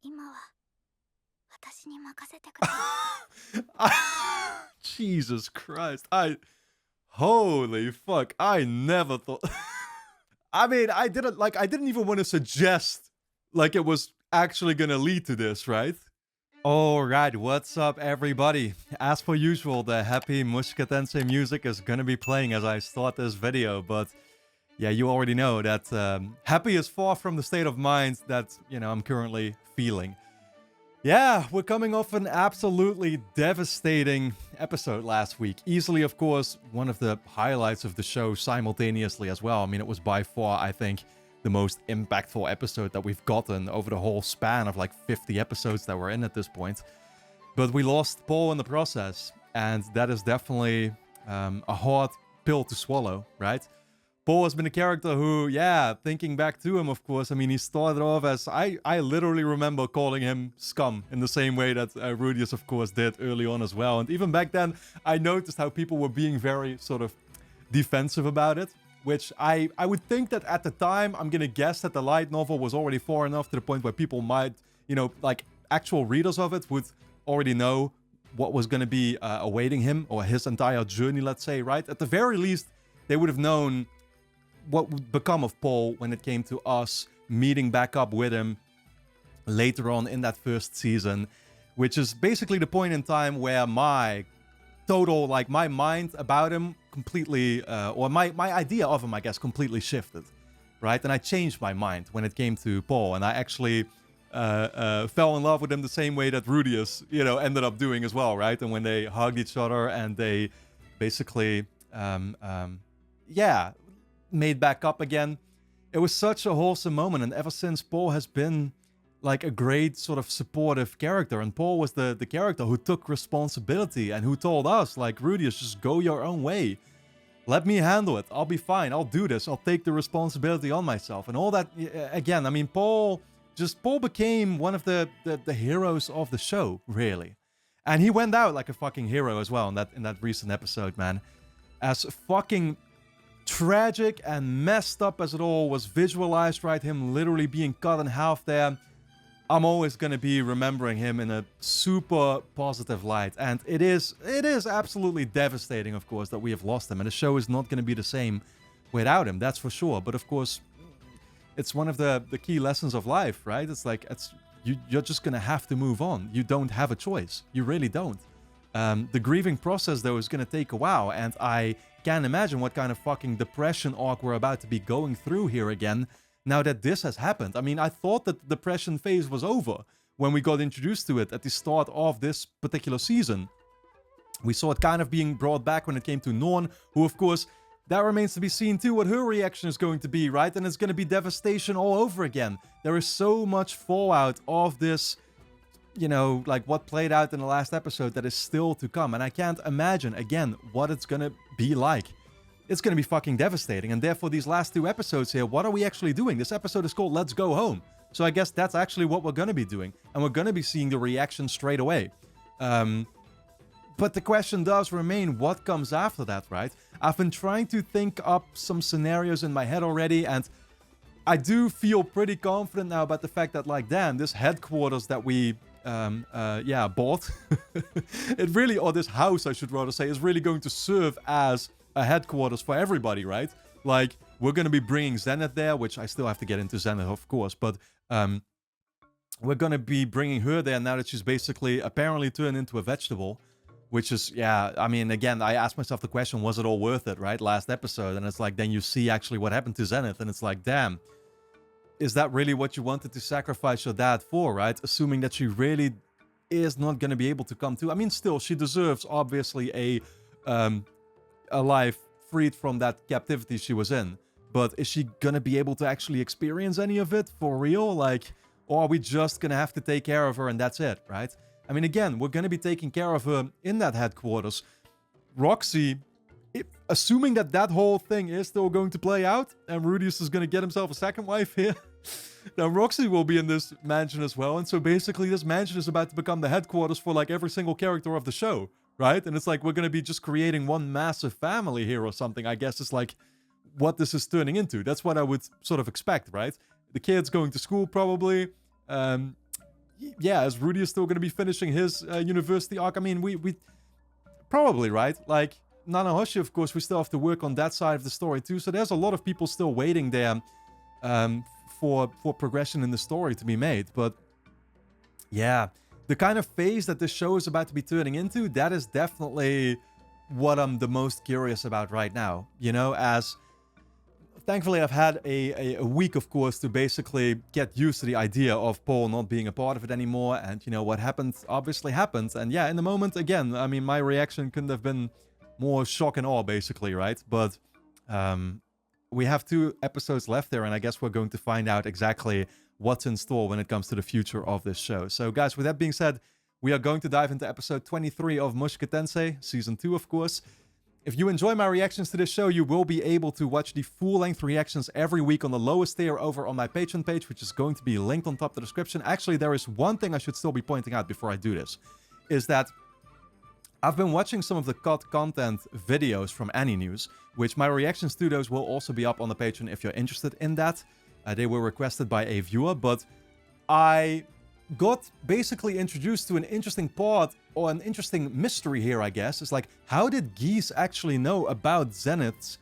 今は私に任せてください。 Jesus Christ. Holy fuck. I never thought. I mean, I didn't even want to suggest like it was actually gonna lead to this, right? Alright, what's up everybody? As per usual, the happy Mushoku Tensei music is gonna be playing as I start this video, but yeah, you already know that happy is far from the state of mind that, I'm currently feeling. Yeah, we're coming off an absolutely devastating episode last week. Easily, of course, one of the highlights of the show simultaneously as well. I mean, it was by far, I think, the most impactful episode that we've gotten over the whole span of like 50 episodes that we're in at this point. But we lost Paul in the process, and that is definitely a hard pill to swallow, right? Paul has been a character who, yeah, thinking back to him, of course, I mean, he started off as, I literally remember calling him scum in the same way that Rudius, of course, did early on as well. And even back then, I noticed how people were being very sort of defensive about it, which I would think that at the time, I'm gonna guess that the light novel was already far enough to the point where people might, like actual readers of it would already know what was gonna be awaiting him or his entire journey, let's say, right? At the very least, they would have known what would become of Paul when it came to us meeting back up with him later on in that first season, which is basically the point in time where my total, like my mind about him completely, or my idea of him, I guess, completely shifted, right? And I changed my mind when it came to Paul, and I actually fell in love with him the same way that Rudius, ended up doing as well, right? And when they hugged each other and they basically, yeah, made back up again. It was such a wholesome moment, and ever since, Paul has been like a great sort of supportive character, and Paul was the character who took responsibility and who told us, like, Rudius, just go your own way. Let me handle it. I'll be fine. I'll do this. I'll take the responsibility on myself. And all that, again, I mean, Paul became one of the heroes of the show, really. And he went out like a fucking hero as well in that recent episode, man. As fucking tragic and messed up as it all was visualized, right? Him literally being cut in half there. I'm always going to be remembering him in a super positive light. And it is absolutely devastating, of course, that we have lost him. And the show is not going to be the same without him, that's for sure. But of course, it's one of the key lessons of life, right? It's like, you're just going to have to move on. You don't have a choice. You really don't. The grieving process, though, is going to take a while. And I can't imagine what kind of fucking depression arc we're about to be going through here again now that this has happened. I mean, I thought that the depression phase was over when we got introduced to it at the start of this particular season. We saw it kind of being brought back when it came to Norn, who, of course, that remains to be seen too, what her reaction is going to be, right? And it's going to be devastation all over again. There is so much fallout of this, like what played out in the last episode that is still to come. And I can't imagine, again, what it's gonna be like. It's gonna be fucking devastating. And therefore, these last two episodes here, what are we actually doing? This episode is called Let's Go Home. So I guess that's actually what we're gonna be doing. And we're gonna be seeing the reaction straight away. But the question does remain, what comes after that, right? I've been trying to think up some scenarios in my head already, and I do feel pretty confident now about the fact that, like, damn, this headquarters that we bought. It really, or this house, I should rather say, is really going to serve as a headquarters for everybody, right? Like, we're going to be bringing Zenith there, which I still have to get into Zenith, of course, but we're going to be bringing her there now that she's basically apparently turned into a vegetable, which is, yeah, I mean, again, I asked myself the question, was it all worth it, right? Last episode, and it's like, then you see actually what happened to Zenith, and it's like, damn, is that really what you wanted to sacrifice your dad for, right? Assuming that she really is not going to be able to come to. I mean, still, she deserves, obviously, a life freed from that captivity she was in. But is she going to be able to actually experience any of it for real? Like, or are we just going to have to take care of her and that's it, right? I mean, again, we're going to be taking care of her in that headquarters. Roxy, assuming that whole thing is still going to play out, and Rudius is going to get himself a second wife here, now Roxy will be in this mansion as well, and so basically this mansion is about to become the headquarters for like every single character of the show, right? And it's like we're going to be just creating one massive family here or something, I guess is like what this is turning into. That's what I would sort of expect, right? The kids going to school probably, yeah, is Rudy still going to be finishing his university arc? I mean, we probably, right? Like, Nanahoshi, of course, we still have to work on that side of the story too. So there's a lot of people still waiting there for progression in the story to be made. But yeah, the kind of phase that this show is about to be turning into, that is definitely what I'm the most curious about right now. You know, as thankfully I've had a week, of course, to basically get used to the idea of Paul not being a part of it anymore. And, you know, what happened obviously happened. And yeah, in the moment, again, I mean, my reaction couldn't have been more shock and awe, basically, right? But we have 2 episodes left there, and I guess we're going to find out exactly what's in store when it comes to the future of this show. So, guys, with that being said, we are going to dive into episode 23 of Mushoku Tensei, season 2, of course. If you enjoy my reactions to this show, you will be able to watch the full-length reactions every week on the lowest tier over on my Patreon page, which is going to be linked on top of the description. Actually, there is one thing I should still be pointing out before I do this, is that I've been watching some of the cut content videos from Annie News, which my reactions to those will also be up on the Patreon if you're interested in that. They were requested by a viewer, but I got basically introduced to an interesting part, or an interesting mystery here, I guess. It's like, how did Geese actually know about Zenith's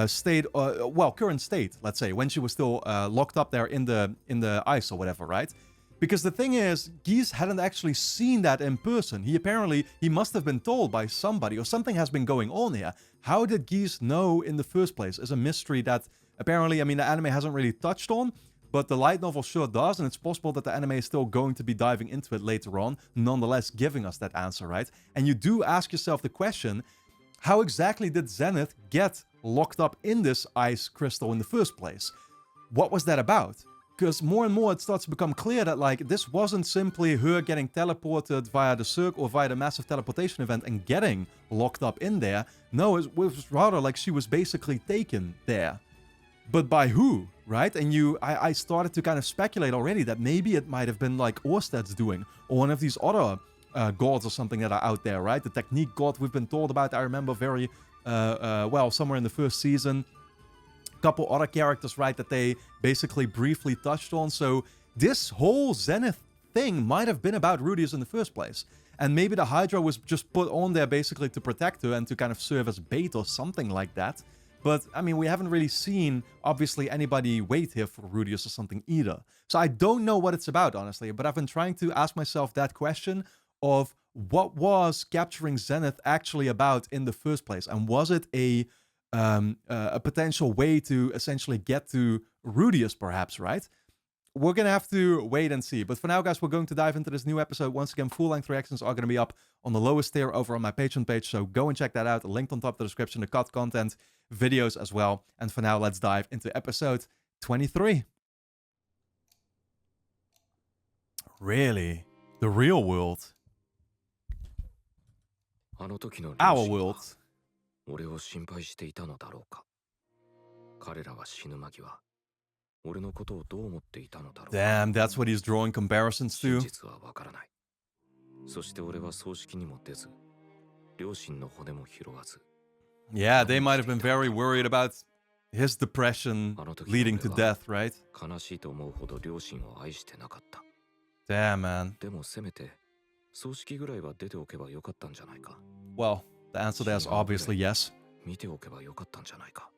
state, current state, let's say, when she was still locked up there in the ice or whatever, right? Because the thing is, Geese hadn't actually seen that in person. He must have been told by somebody, or something has been going on here. How did Geese know in the first place is a mystery that apparently, I mean, the anime hasn't really touched on, but the light novel sure does, and it's possible that the anime is still going to be diving into it later on, nonetheless giving us that answer, right? And you do ask yourself the question, how exactly did Zenith get locked up in this ice crystal in the first place? What was that about? Because more and more it starts to become clear that, like, this wasn't simply her getting teleported via the Cirque or via the massive teleportation event and getting locked up in there. No, it was rather like she was basically taken there. But by who, right? And I started to kind of speculate already that maybe it might have been like Orsted's doing, or one of these other gods or something that are out there, right? The technique god we've been told about, I remember very well, somewhere in the first season. Couple other characters, right, that they basically briefly touched on. So this whole Zenith thing might have been about Rudeus in the first place. And maybe the Hydra was just put on there basically to protect her and to kind of serve as bait or something like that. But, I mean, we haven't really seen, obviously, anybody wait here for Rudeus or something either. So I don't know what it's about, honestly. But I've been trying to ask myself that question of what was capturing Zenith actually about in the first place? And was it a potential way to essentially get to Rudeus, perhaps, right? We're going to have to wait and see. But for now, guys, we're going to dive into this new episode. Once again, full-length reactions are going to be up on the lowest tier over on my Patreon page. So go and check that out. Linked on top of the description, the cut content, videos as well. And for now, let's dive into episode 23. Really? The real world? Our world? 俺を心配していたのだろうか。彼らが死ぬ間際、俺のことをどう思っていたのだろうか。Damn, that's what he's drawing comparisons to. 真実はわからない。そして俺は葬式にも出ず、両親の骨も拾わず。Yeah, they might have been very worried about his depression leading to death, right? 悲しいと思うほど両親を愛してなかった。Damn, man. でもせめて葬式ぐらいは出ておけばよかったんじゃないか。Well, the answer there is obviously yes. 見ておけばよかったんじゃないか。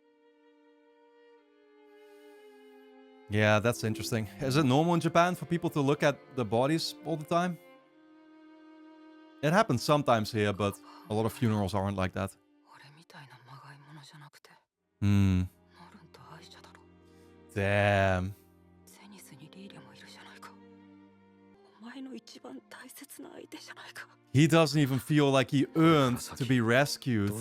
Yeah, that's interesting. Is it normal in Japan for people to look at the bodies all the time? It happens sometimes here, but a lot of funerals aren't like that. Damn. He doesn't even feel like he earned to be rescued.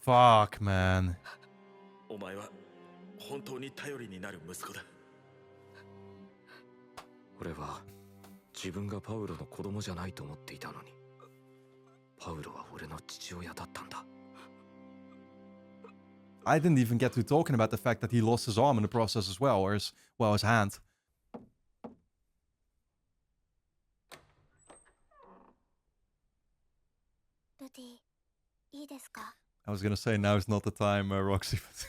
Fuck, man. お前は本当に頼りになる息子だ。俺は自分がパウロの子供じゃないと思っていたのに、パウロは俺の父親だったんだ。I didn't even get to talking about the fact that he lost his arm in the process as well, or his hand. I was gonna say now's not the time, Roxy, but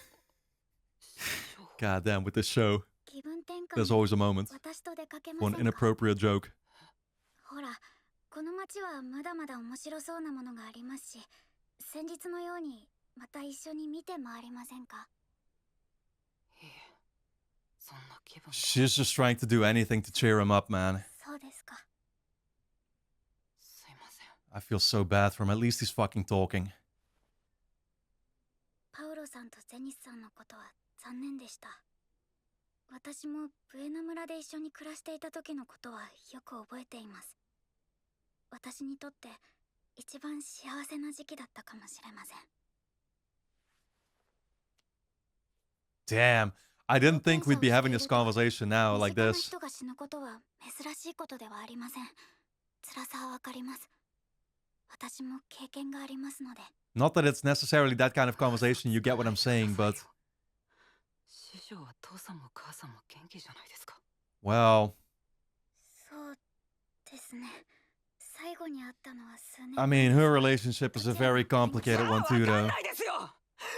God damn, with this show. 気分転 There's always a moment 私と出かけ for ま an せんか？ inappropriate joke. ほら、この街はまだまだ面白そうなものがありますし、先日のようにまた一緒に見て回りませんか？ She's just trying to do anything to cheer him up, man. そうですか。 I feel so bad for him. At least he's fucking talking. パウロさんとゼニスさんのことは残念でした。私もブエナ村で一緒に暮らしていた時のことはよく覚えています。私にとって一番幸せな時期だったかもしれません。 Damn. I didn't think we'd be having this conversation now 身 like 近な this. 人が死ぬことは珍しいことではありません。辛さはわかります。私も経験がありますので。 Not that it's necessarily that kind of conversation, you get what I'm saying, but... 師匠は父さんも母さんも元気じゃないですか。 Well... そうですね。最後に会ったのは数年 I mean, her relationship is a very complicated one too, わか though. んないですよ。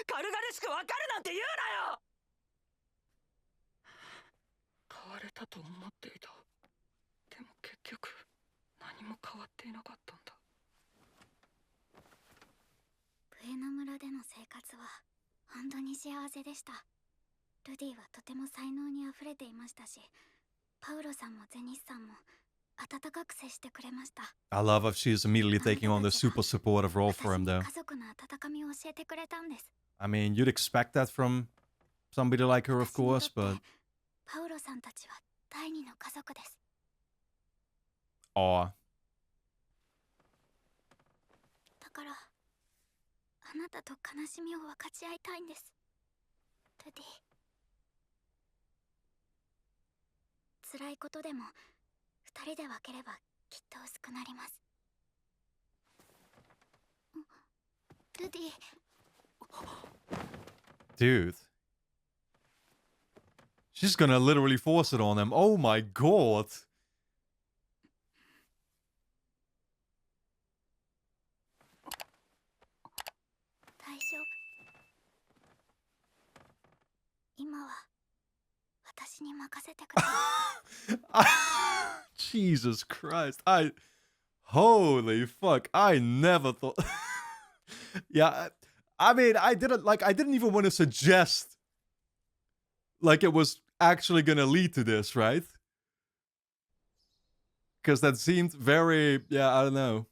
軽々しくわかるなんて言うなよ。変われたと思っていた。でも結局何も変わっていなかったんだ。ブエナ村での生活は本当に幸せでした。ルディはとても才能にあふれていましたし、パウロさんもゼニスさんも温かく接してくれました。 I love how she's immediately taking on the super supportive role for him, 私に though. 家族の温かみを教えてくれたんです。 I mean, you'd expect that from somebody like her, of 私にとっ course, て but... パウロさんたちは第二の家族です。 Aw. だからあなたと悲しみを分かち合いたいんです。ルディ。辛いことでも二人で分ければきっと薄くなります。ルディ。 Dude. She's gonna literally force it on him. Oh my god. 大丈夫。今は私に任せてください。 Jesus Christ. Holy fuck. I never thought... Yeah, I mean, I didn't even want to suggest like it was actually gonna lead to this, right? Because that seemed very, yeah, I don't know,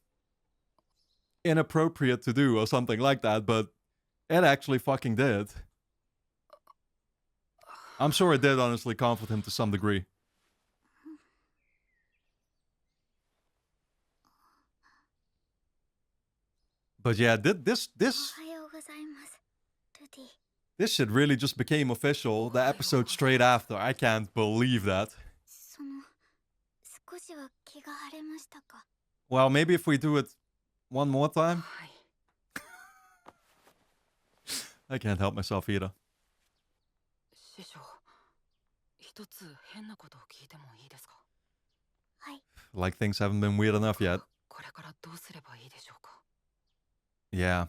inappropriate to do or something like that, but it actually fucking did. I'm sure it did honestly comfort him to some degree. But yeah, this おはようございます、ルディ。 this shit really just became official the episode straight after. I can't believe that. その少しは気が晴れましたか？ Well, maybe if we do it one more time. はい。 I can't help myself either. 師匠、一つ変なことを聞いてもいいですか？はい。 Like things haven't been weird enough yet. これからどうすればいいでしょうか？ Yeah.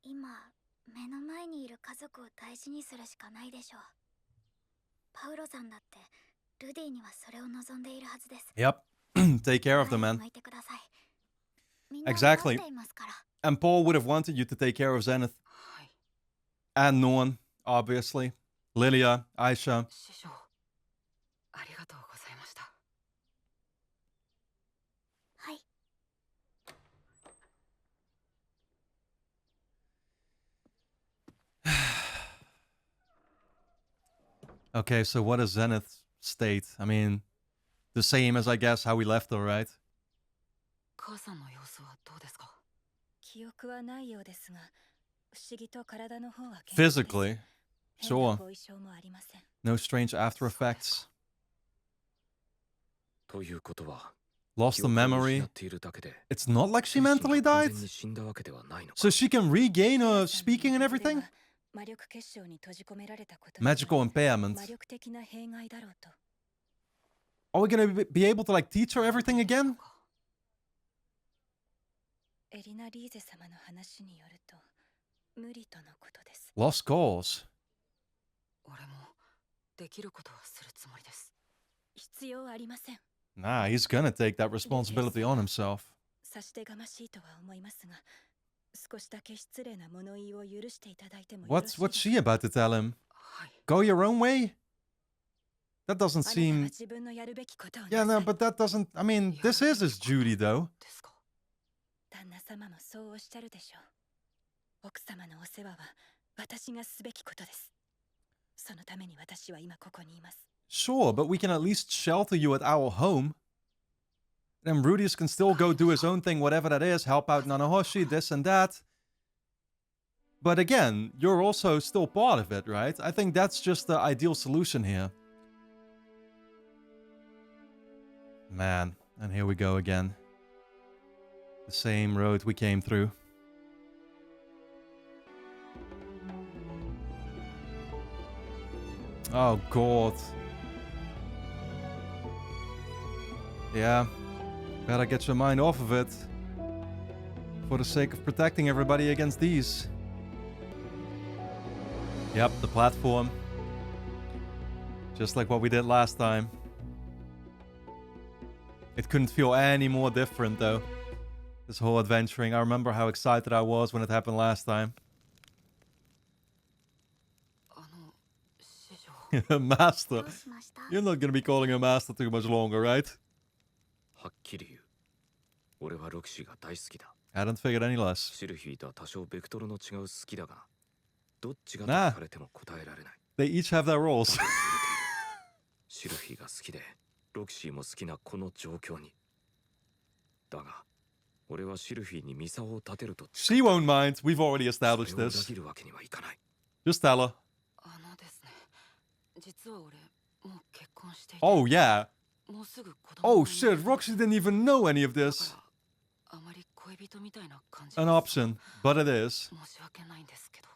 今目の前にいる家族を大事にするしかないでしょう。パウロさんだってルディにはそれを望んでいるはずです。 Yep. Take care of them, 前を man. 向いてください。みんな Exactly. 待っていますから。 And Paul would have wanted you to take care of Zenith はい。 and Norn, obviously. Lilia, Aisha. 師匠、ありがとうございました。 はい。 Okay, so what is Zenith's state? I mean, the same as I guess how we left her, right? 母さんの様子はどうですか？ 記憶はないようですが、不思議と体の方は健康です。 Physically, 変な sure. 後遺症もありません。 No strange after effects. ということは Lost 記 the 憶を memory. 失っているだけで It's not like she 精神 mentally が完 died? 全に死んだわけではないのか So she can regain her speaking and everything? 魔力結晶に閉じ込められたことによる Magical impairment. 魔力的な弊害だろうと。 Are we gonna be able to like teach her everything again? エリナ・リーゼ様の話によると無理とのことです。 Lost cause. 俺もできることはするつもりです。必要ありません。 Nah, he's gonna take that responsibility on himself. さしてがましいとは思いますが、少しだけ失礼な物言いを許していただいてもよろしい What's です she about to tell him? はい。 Go your own way? That doesn't あなたは seem... 自分のやるべきことを Yeah, な no, さい。 but that doesn't... I mean, this is his duty, though. ですか。 旦那様もそうおっしゃるでしょう。奥様のお世話は私がすべきことです。そのために私は今ここにいます。 Sure, but we can at least shelter you at our home. Then Rudius can still go do his own thing, whatever that is, help out Nanahoshi, this and that. But again, you're also still part of it, right? I think that's just the ideal solution here. Man, and here we go again. The same road we came through. Oh, God. Yeah. Better get your mind off of it. For the sake of protecting everybody against these. Yep, the platform. Just like what we did last time. It couldn't feel any more different, though. This whole adventuring. I remember how excited I was when it happened last time. 師匠。 Master. どうしました？ You're not gonna be calling him Master too much longer, right? はっきり言う。俺はロキシーが大好きだ。 Hadn't figured any less. シルフィーとは多少ベクトルの違う好きだが、どっちがとなあ聞かれても答えられない。 They each have their roles. シルフィーが好きで、ロキシーも好きなこの状況に。だが、俺はシルフィーにミサオを立てると She won't mind. We've already そ established れを裏 this. 切るわけにはいかない。 Just tell her. ですね。実は俺、もう結婚していて。 Oh, yeah. もうすぐ子供 Oh, がいる shit. Roxy didn't even know any of だ this. からあまり恋人みたいな感じ An です option, but it is. 申し訳ないんですけど。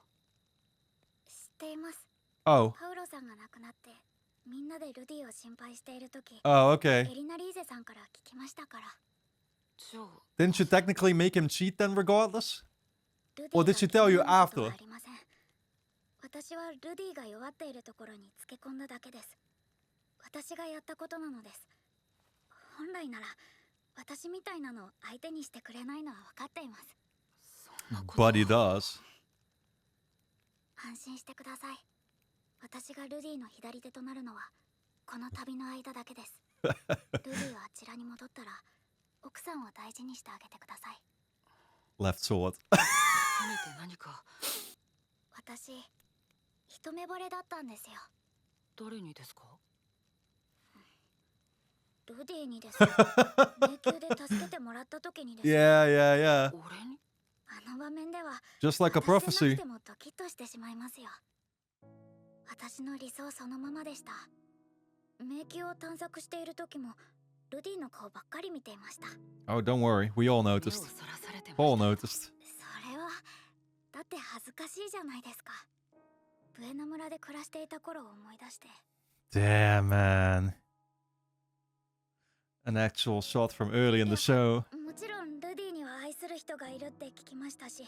知っています。 Oh. パウロさんが亡くなってみんなでルディを心配している時、 Oh, エ okay. リナリーゼさんから聞きましたから。じゃあ、 Didn't you technically make him cheat then, regardless? ルディ Or did she tell you が気になることは after? ありません。私はルディが弱っているところにつけ込んだだけです。私がやったことなのです。本来なら私みたいなのを相手にしてくれないのは分かっています。そんなことは But he does. 安心してください。私がルディの左手となるのはこの旅の間だけです。ルディはあちらに戻ったら奥さんを大事にしてあげてください。 Left sword. せめて何か。私、一目惚れだったんですよ。誰にですか？ルディにです。迷宮で助けてもらった時にです。 Yeah, yeah, yeah. 俺に？あの場面では Just like a 私でな prophecy. くてもドキッとしてしまいますよ。私の理想そのままでした。迷宮を探索している時もルディの顔ばっかり見ていました。 Oh, don't worry. We all 目を noticed. そらされてま All した。 noticed. それはだって恥ずかしいじゃないですか。ブエナ村で暮らしていた頃を思い出して。 Damn, man. An actual shot from early in the show. もちろんルディには愛する人がいるって聞きましたし、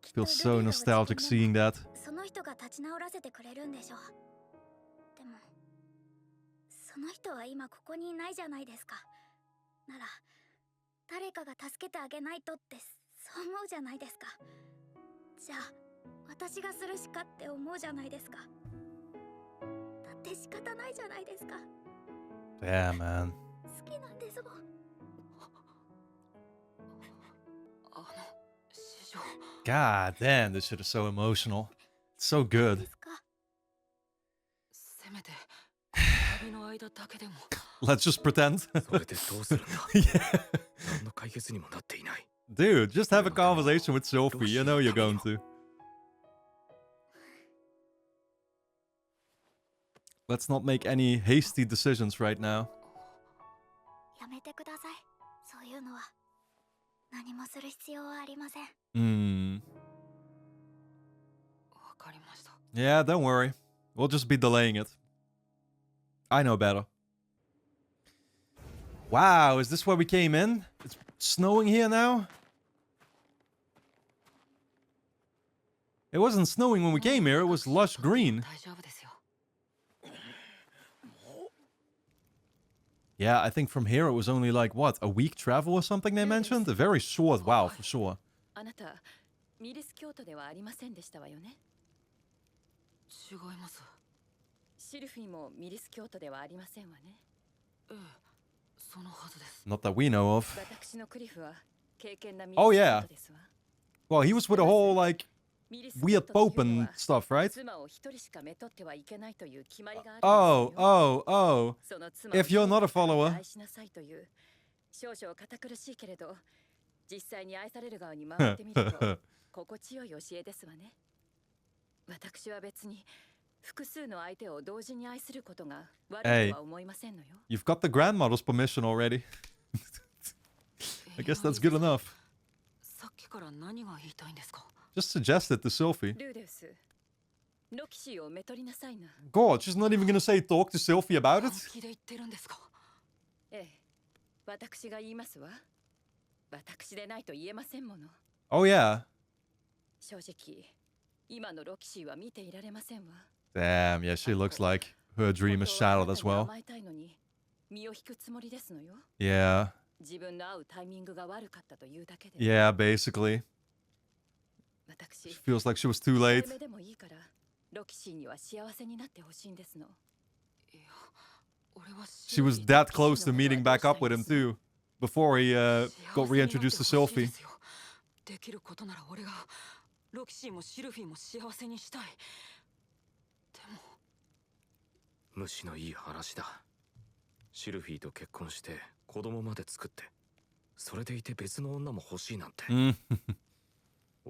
きっと Feels so ルディが nostalgic 落ち込んで seeing that. その人が立ち直らせてくれるんでしょう。でもその人は今ここにいないじゃないですか。なら誰かが助けてあげないとってそう思うじゃないですか。じゃあ私がするしかって思うじゃないですか。だって仕方ないじゃないですか。 Damn, man. 好きなんですもん。師匠。 God damn, this shit is so emotional. It's so で good. すか。せめて旅の間だけでも。 Let's just pretend. それでどうするんだ Yeah. 何の解決にもなっていない。 Dude, just have a conversation with Sophie. You know you're going to. Let's not make any hasty decisions right now. やめてください。そういうのは何もする必要はありません。 Hmm. わかりました。 Yeah, don't worry. We'll just be delaying it. I know better. Wow, is this where we came in? It's snowing here now? It wasn't snowing when we came here, it was lush green. 大丈夫ですよ。Yeah, I think from here it was only like, what, a week travel or something they mentioned? A very short wow, for sure. あなたミリス京都ではありませんでしたわよね。違います。シルフィーもミリス京都ではありませんわね。ええ、そのはずです。 Not that we know of. 私のクリフは敬虔なミリ Oh, ス yeah. 京都ですわ。 Well, he was with a whole, like, ミリス weird 京都 pope というの and は stuff, right? 妻を一人しかめとってはいけないという決まりがあるんです Oh, よ。 oh. その妻を If you're not a 一人で follower. 愛しなさいという少々堅苦しいけれど実際に愛される側に回ってみると心地よい教えですわね。私は別に複数の相手を同時に愛することが悪いとは思いませんのよ。 You've got the grandmother's permission already. I guess that's good enough. さっきから何が言いたいんですか？ Just suggest it to Sylphie. ルーデウス、ロキシーをめとりなさいな。 God, she's not even gonna say talk to Sylphie about 本 it? 気で言ってるんですか？ええ、私が言いますわ。私でないと言えませんもの。 Oh, yeah. 正直、今のロキシーは見ていられませんわ。 Damn, yeah, she looks like her dream is shattered as well. 甘えたいのに身を引くつもりですのよ。 Yeah, 自分の会うタイミングが悪かったというだけで。 yeah, basically. 私、 She feels like she was too 一 late. 人目でもいいから、ロキシーには幸せになってほしいんですの。いや、俺は She was that close to meeting back up with him, too. Before he got 幸せになって reintroduced to ほしい Sylphie. ですよ。できることなら俺がロキシーもシルフィーも幸せにしたい。でも虫のいい話だ。シルフィーと結婚して子供まで作って、それでいて別の女も欲しいなんて。 Mm.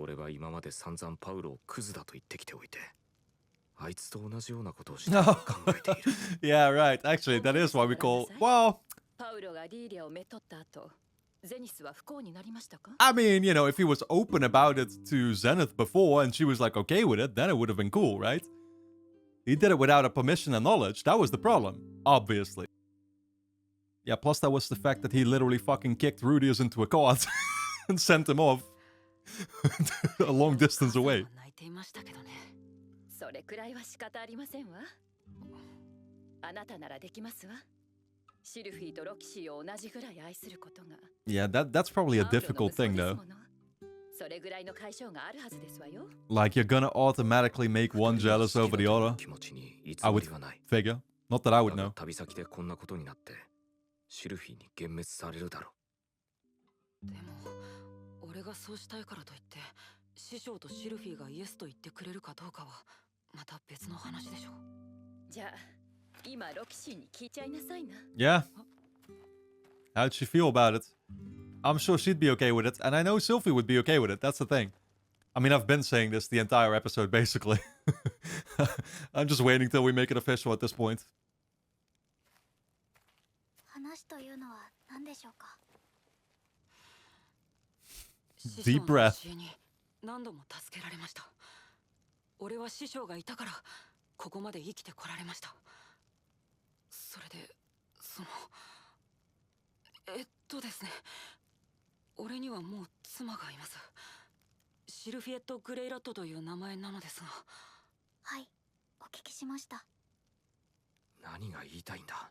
俺は今まで散々パウロをクズだと言ってきておいて、あいつと同じようなことをして考えている。 Yeah, right. Actually, that is why we call... Well, パウロがリーリャをめとった後、ゼニスは不幸になりましたか？ I mean, you know, if he was open about it to Zenith before and she was like okay with it, then it would have been cool, right? He did it without her permission and knowledge. That was the problem, obviously. Yeah, plus that was the fact that he literally fucking kicked Rudius into a cart and sent him off a long distance away. 泣いていましたけどね。それくらいは仕方ありませんわ。あなたならできますわ。シルフィーとロキシーを同じぐらい愛することが。 Yeah, that's probably a パウロの difficult 息子 thing です though. もの。それぐらいの解消があるはずですわよ。 Like, you're gonna automatically make one jealous over the other, 気持ちに偽 I り would はない。 figure. Not that I would だが know. 旅先でこんなことになって、シルフィーに幻滅されるだろでも俺がそうしたいからといって師匠とシルフィーがイエスと言ってくれるかどうかはまた別の話でしょ。じゃあ、今ロキシーに聞いちゃいなさいな。 Yeah. How'd she feel about it? I'm sure she'd be okay with it, and I know Sylphie would be okay with it. That's the thing. I mean, I've been saying this the entire episode, basically. I'm just waiting till we make it official at this point. 話というのは何でしょうか？ Deep breath. 師匠の教えに何度も助けられました。俺は師匠がいたからここまで生きてこられました。それでそのですね、俺にはもう妻がいます。シルフィエット・グレイラットという名前なのですが。はい、お聞きしました。何が言いたいんだ。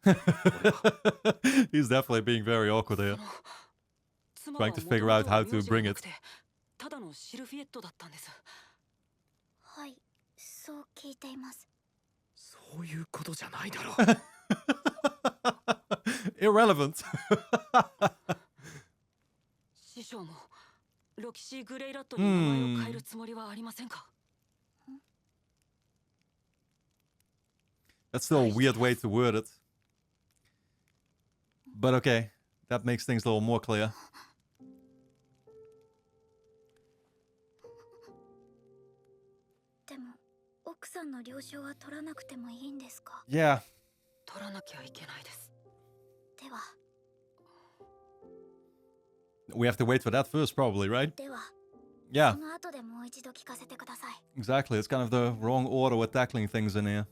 He's definitely being very awkward here. Trying to figure out how to bring it. ただのシルフィエットだったんです。はい、そう聞いています。そういうことじゃないだろう。Irrelevant. 師匠もロキシー・グレイラットに名前を変えるつもりはありませんか？ That's still a weird way to word it. But okay, that makes things a little more clear. でも、奥さんの了承は取らなくてもいいんですか？ Yeah. 取らなきゃいけないです。では。 We have to wait for that first, probably, right? では。 Yeah. その後でもう一度聞かせてください。 Exactly. It's kind of the wrong order we're tackling things in here.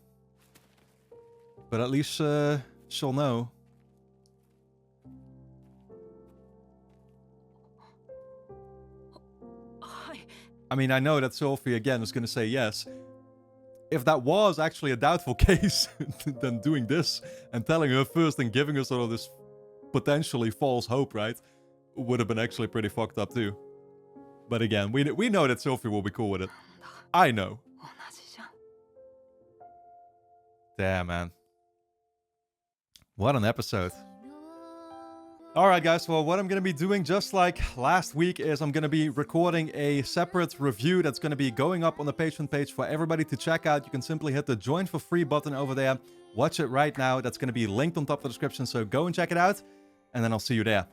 But at least she'll know. I mean, I know that Sophie again is going to say yes. if that was actually a doubtful case, then doing this and telling her first and giving her sort of this potentially false hope, right, would have been actually pretty fucked up too. But again, we know that Sylvie will be cool with it. I know. 同じじゃん。 Damn, man. What an episode. Alright guys, well what I'm going to be doing just like last week is I'm going to be recording a separate review that's going to be going up on the Patreon page for everybody to check out. You can simply hit the join for free button over there. Watch it right now. That's going to be linked on top of the description, so go and check it out. And then I'll see you there.